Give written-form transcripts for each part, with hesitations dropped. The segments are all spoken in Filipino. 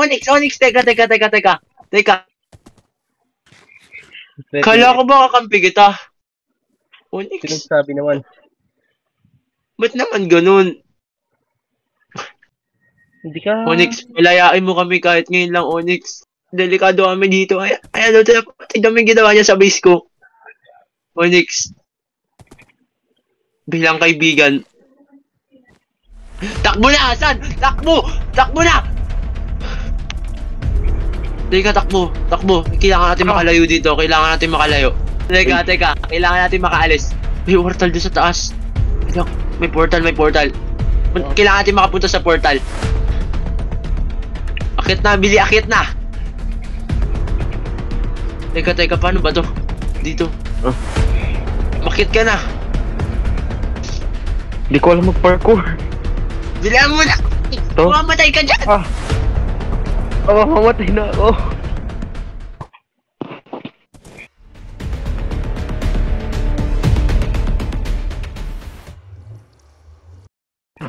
Onyx, teka. Kala ko ba kakampi kita? Onyx? Pinagsabi naman. Ba't naman ganun? Hindi ka... Onyx, palayain mo kami kahit ngayon lang, Onyx. Delikado kami dito. Ayan, tignan mo yung ginawa niya sa base ko. Onyx. Bilang kaibigan. Takbo na, Hasan! Takbo na! Teka, takbo. Kailangan natin makalayo dito. Teka. Kailangan natin makaalis. May portal doon sa taas. May portal. Kailangan natin makapunta sa portal. Akit na, Billy, akit na! Teka, paano ba to? Dito. Makit ka na. Hindi ko alam mag-parkour. Bilihan mo na! Mamatay ka dyan! Mamatay na ako.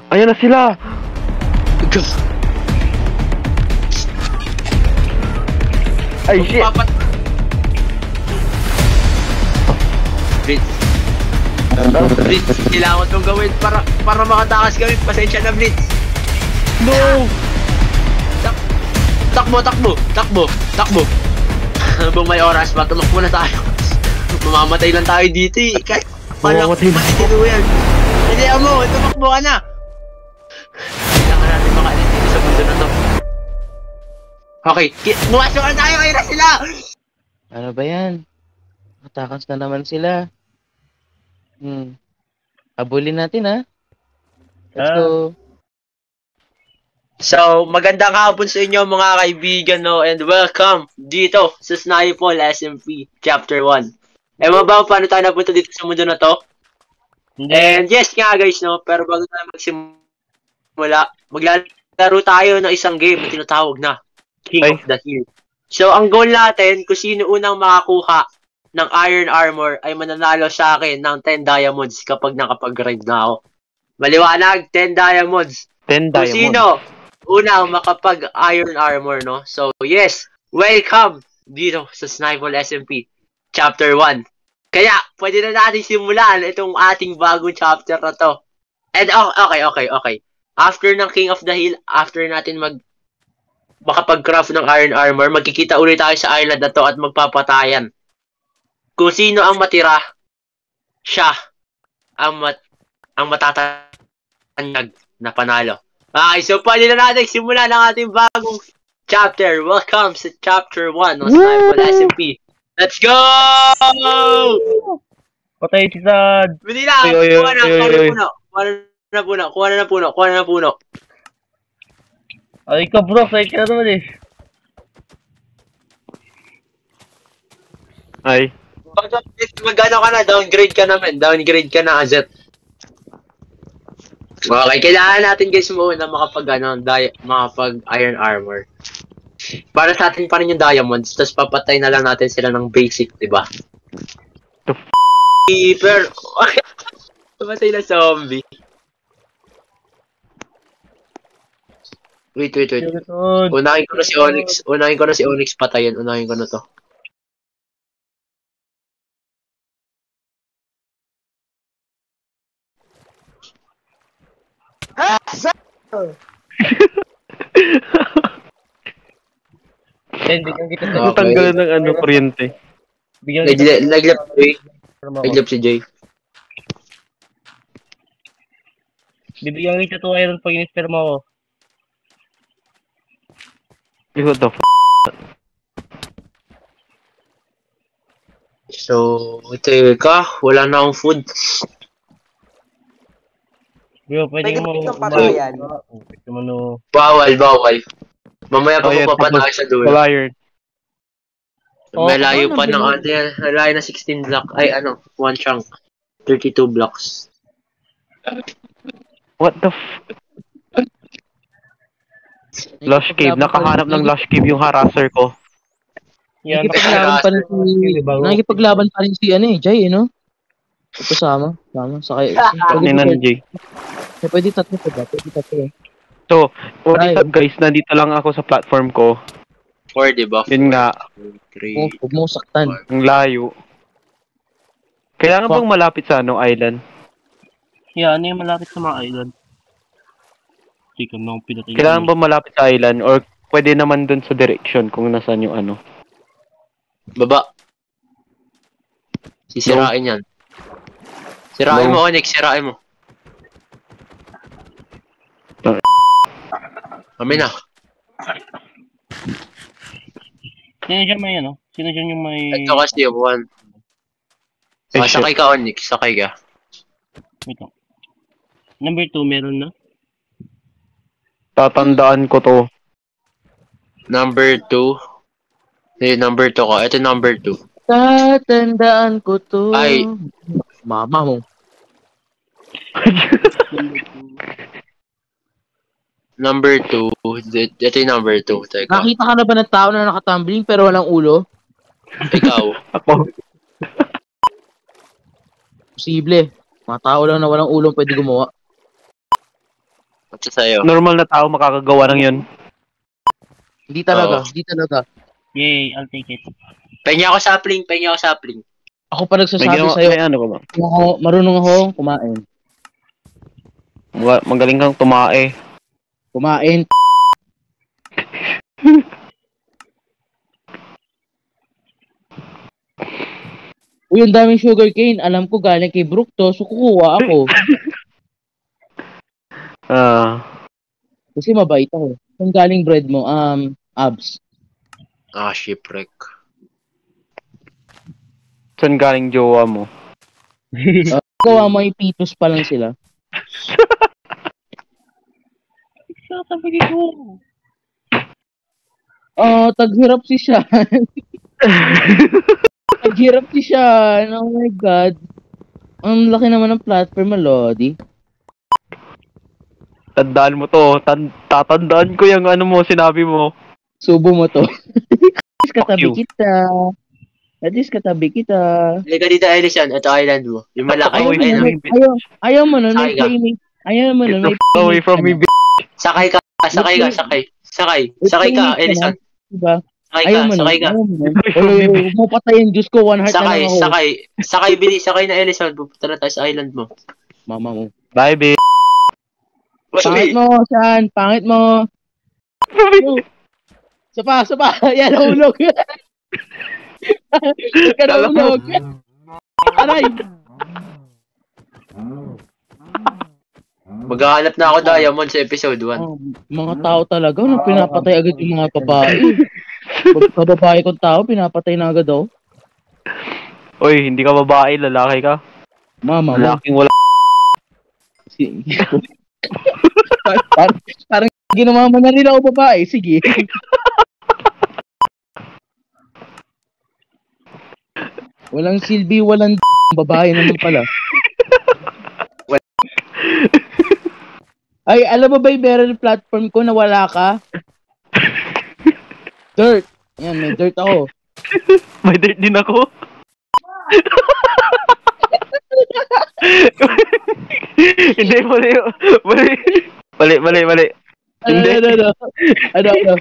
Ayan na sila! Ay, shit! Blitz, kailangan itong gawin para makatakas kami. Pasensya na, Blitz. No! Takbo! Habang may oras pa, tumakbo na tayo. Mamamatay lang tayo dito eh. Kahit palang matitino yan. Hindi mo, tumakbo ka na. Kailangan natin makaalis dito sa mundo na to. Okay, bumasok na tayo, kaya na sila! Ano ba yan? Matakas na naman sila. Habulin natin ha. Let's go. So, magandang hapon sa inyo mga kaibigan, no, and welcome dito sa Snipefall SMP Chapter 1. Ewan ba paano tayo napunta dito sa mundo na to? And yes nga guys, no, pero bago tayo magsimula, maglalaro tayo ng isang game na tinatawag na King of the Hill. So, ang goal natin, kung sino unang makakuha ng Iron Armor ay mananalo sa akin ng 10 diamonds kapag nakapag-grind na ako. Maliwanag, 10 diamonds. 10 diamonds. Kung sino unang makapag-Iron Armor, no? So, yes, welcome dito sa Snipefall SMP Chapter 1. Kaya, pwede na natin simulan itong ating bagong chapter na to. And, okay. After ng King of the Hill, after natin makapag-craft ng Iron Armor, magkikita ulit tayo sa island na to at magpapatayan. Kung sino ang matira, siya ang matatanyag na panalo. Okay, so pwede na natin simulan ang ating bagong chapter. Welcome sa Chapter 1 ng Snipefall SMP. Let's go! Patay si Sad! Bili na! Kuha na puno. Ay ka bro, say ka naman eh. Ay. Magano ka na, downgrade ka na, Azet. Okay, kailangan natin guys muna makapag Iron Armor. Para sa atin pa rin yung diamonds, tapos papatay na lang natin sila ng basic, diba? Keeper! Papatay na zombie. Wait. Unahin ko na si Onyx patayin. Unahin ko na to. Bigyan kita Okay. Natanggalan ng kuryente. Naglap si Jay. Bibigyan kita 2 iron pag in-sperma ko. What the f***? So, teka, wala na akong food. Bro, pwede mo patayan. Bawal. Mamaya pa papatay sa dulo. Iron. Malayo pa ng malayo na 16 block. Ay, 1 chunk. 32 blocks. What the f... Lush Cave. Nakahanap ng Lush Cave yung harasser ko. Nakikipaglaban pa rin si Jay, no? Kasama. Sakay. Ni Jay. Pwede tatlo. So, what is Ay. up guys? Nandito lang ako sa platform ko. 4, diba? Yun nga, 3. Huwag mo saktan. ang layo. Kailangan bang malapit sa island? Yeah, ano yung malapit sa mga island? Sige, nung pinatay. Kailangan ba malapit sa island or pwede naman dun sa direction kung nasaan yung ano? Baba. Sisirain yan. Sirain mo, Onyx. Sirain mo. Kami na. Sino dyan may ano? Sino dyan yung may... Ito kasi yung 1. Eh, shit. Sakay ka, Onyx. Sakay ka. Wait lang. Number 2 meron na? Tatandaan ko to. Number 2. Eh, number 2 ka. Ito number 2. Tatandaan ko to. Ay. Mama mo. Number 2. Ito yung number 2. Teka. Nakita ka na ba ng tao na nakatumbling pero walang ulo? Ikaw. Ako. Posible. Mga tao lang na walang ulo pwede gumawa. Ito sa'yo. Normal na tao makakagawa ng yun. Hindi talaga. Oo. Hindi talaga. Yay, I'll take it. Pengi ako sapling. Pengi ako sapling. Ako pa May nagsasabi ginawa, sa'yo. may ano ka ba? Marunong ako kumain. Magaling kang tumae. Kumain. Uy, ang daming sugar cane. Alam ko galing kay Brook to, so kukuha ako. Kasi mabait ako. Kung galing bread mo, abs. Ah, shipwreck. Saan galing jowa mo? Gawa may pitos pa lang sila. Sasabi ko. Taghirap si Sean. Taghirap si Sean. Oh my God. Ang laki naman ng platform, Lodi. Tandaan mo to. Tatandaan ko yung ano mo, sinabi mo. Subo mo to. At least katabi you. kita. At least katabi kita. Halika dito, Ellison. Ito island mo. Yung malaki. Ayaw, Ayun, ayaw. Ayaw mo nun, may Sakay ka. playmate. Ayaw mo nun, Get may the fuck away from me, bitch. Sakay ka. Sakay ka. Sakay. Sakay. Sakay ka, Ellison. Diba? Sakay Ayaw ka. mo nun. Sakay ka. Ayaw mo nun. Huwag mo patayin. Diyos ko, one heart na Sakay. lang ako. Sakay. Sakay, bilis. Sakay na, Ellison. Pupunta na tayo sa island mo. Mama mo. Bye, bitch. Pangit mo, Sean. Pangit mo. Sapa. Yan, nahulog. Huwag ka nahulog. Aray. Maghahanap na ako diamond sa episode 1. Mga tao talaga, no? Pinapatay agad yung mga babae. Kababae kong tao, pinapatay na agad daw. Oy, hindi ka babae, lalaki ka. Mama mo. Lalaking wala. Parang ginawa mo na rin ako babae. Sige. Walang silbi, walang babae naman pala. Ay, alam mo ba yung meron platform ko na wala ka? Dirt. Yan, may dirt ako. May dirt din ako. Hindi, mali. Hindi. Ano?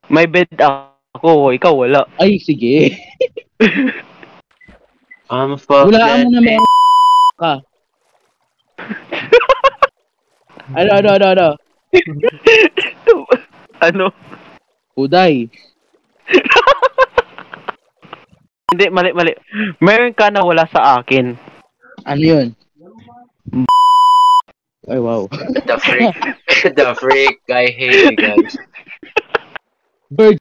May bed ako, ikaw wala. Ay, sige. Fuck Wala mo na may ka. Ano? Ano? Uday. Hindi, mali. Meron ka na wala sa akin. Ano yun? Ay, wow. The freak. The freak. I hate you guys. Bird.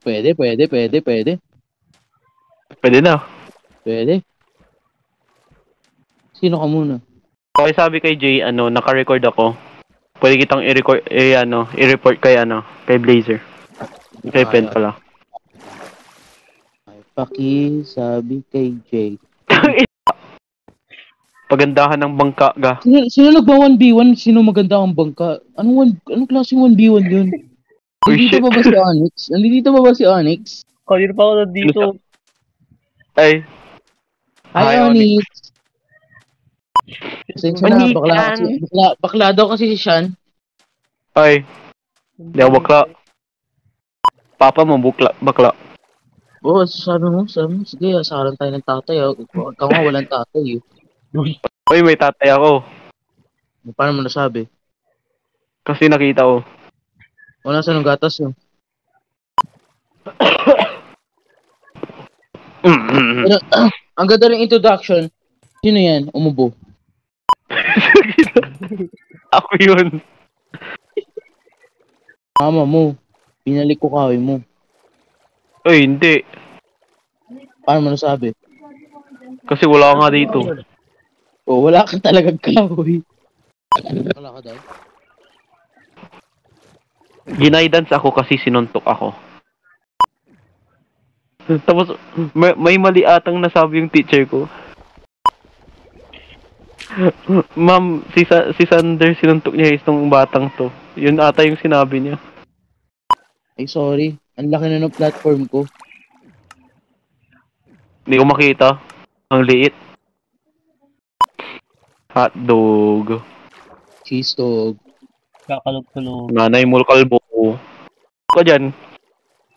Pwede. Pwede na. Pwede. Sino ka muna? Okay, sabi kay Jay, naka-record ako. Pwede kitang i-record, i-report kay Blazer. Kay Pen pala. Ay, Paki, sabi kay Jay. Pagandahan ng bangka ga. Sino nagba 1v1? Sino maganda ang bangka? Anong klaseng 1v1 yun? Nandito ba si Onyx? Nandito ba si Onyx? Kanina pa ako nandito. Ay. Hi, Onyx. Pasensya na, bakla daw kasi si Sean. Ay, di ako bakla. Papa mo, bakla. Oo, sabi mo, sige, asaran tayo ng tatay. Huwag ka nga, walang tatay. Uy, may tatay ako. Paano mo nasabi? Kasi nakita ko. O, nasa ng gatas yun? Pero, ang ganda rin introduction. Sino yan? Umubo. Ako yun. Mama mo. Pinalik ko kawin mo. Uy, hindi. Paano mo nasabi? Kasi wala ka nga dito. O, wala ka talagang kahoy. Wala ka daw? Ginaidance ako kasi sinuntok ako. Tapos, may mali atang nasabi yung teacher ko. Ma'am, si Sander sinuntok niya itong batang to. Yun ata yung sinabi niya. Ay, sorry. Ang laki na ng platform ko. Hindi ko makita. Ang liit. Hotdog. Cheese dog. Kakalog-kalog. Nanay mo kalbo. Ka dyan.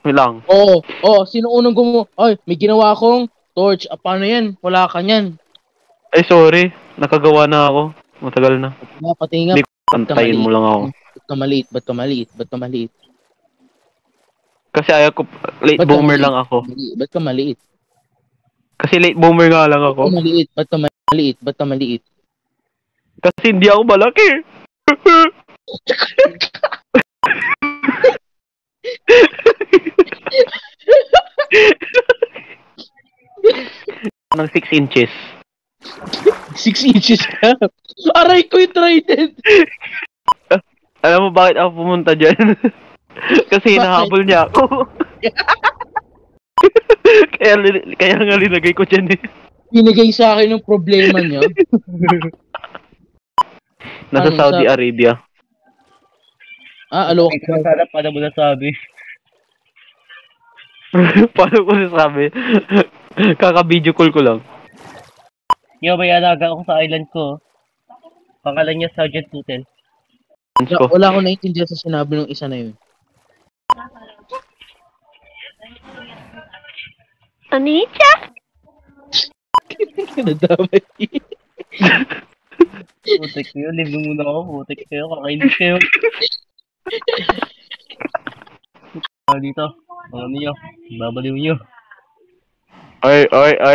May lang. Oo, sino unang Ay, may ginawa akong torch. Paano yan? Wala ka yan. Ay, sorry. Nakagawa na ako. Matagal na. Pati nga. Hindi, antayin mo lang ako. Ba't ka maliit? Kasi ayaw ko, late boomer lang ako. Ba't ka maliit? Kasi late boomer nga lang ako. Ba't ka maliit? Kasi hindi ako malaki. Ng 6 inches. 6 inches ka? Aray ko yung trident! Alam mo bakit ako pumunta dyan? Kasi hinahabol niya ako. kaya nga linagay ko dyan eh. Binigay sa akin yung problema niya. Nasa Saudi Arabia. Alo. Sana paano mo nasabi? Paano ko nasabi? Kaka-video call ko lang. Yo, may alaga ako sa island ko. Pangalan niya Sergeant Tutel. Wala akong naiintindihan sa sinabi ng isa na yun. Anita? Nadamay. Putik kayo, live muna ako. Putik kayo, kakainis kayo. Dito, ano niyo? Babaliw niyo. Ay,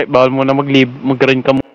bawal mo na mag-leave. Mag-grind ka mo.